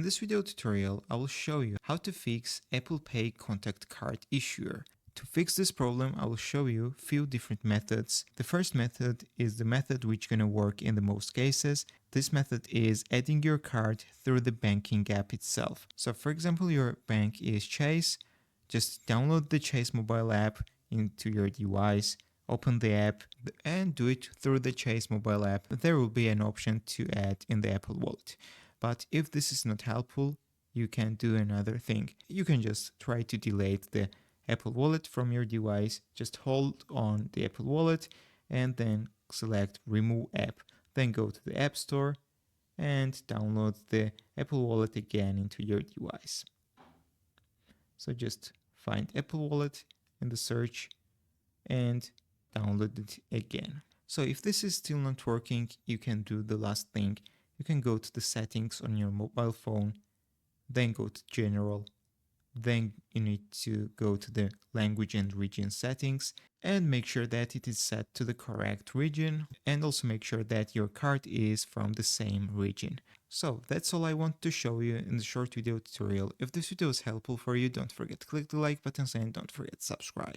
this video tutorial, I will show you how to fix Apple Pay contact card issuer. To fix this problem, I will show you a few different methods. The first method is the method which gonna work in the most cases. This method is adding your card through the banking app itself. So for example, your bank is Chase. Just download the Chase mobile app into your device, open the app and do it through the Chase mobile app. There will be an option to add in the Apple Wallet. But if this is not helpful, you can do another thing. You can just try to delete the Apple Wallet from your device. Just hold on the Apple Wallet and then select Remove App. Then go to the App Store and download the Apple Wallet again into your device. So just find Apple Wallet in the search and download it again. So if this is still not working, you can do the last thing. You can go to the settings on your mobile phone, then go to General, then you need to go to the language and region settings and make sure that it is set to the correct region, and also make sure that your card is from the same region. So that's all I want to show you in the short video tutorial. If this video was helpful for you, don't forget to click the like button and don't forget to subscribe.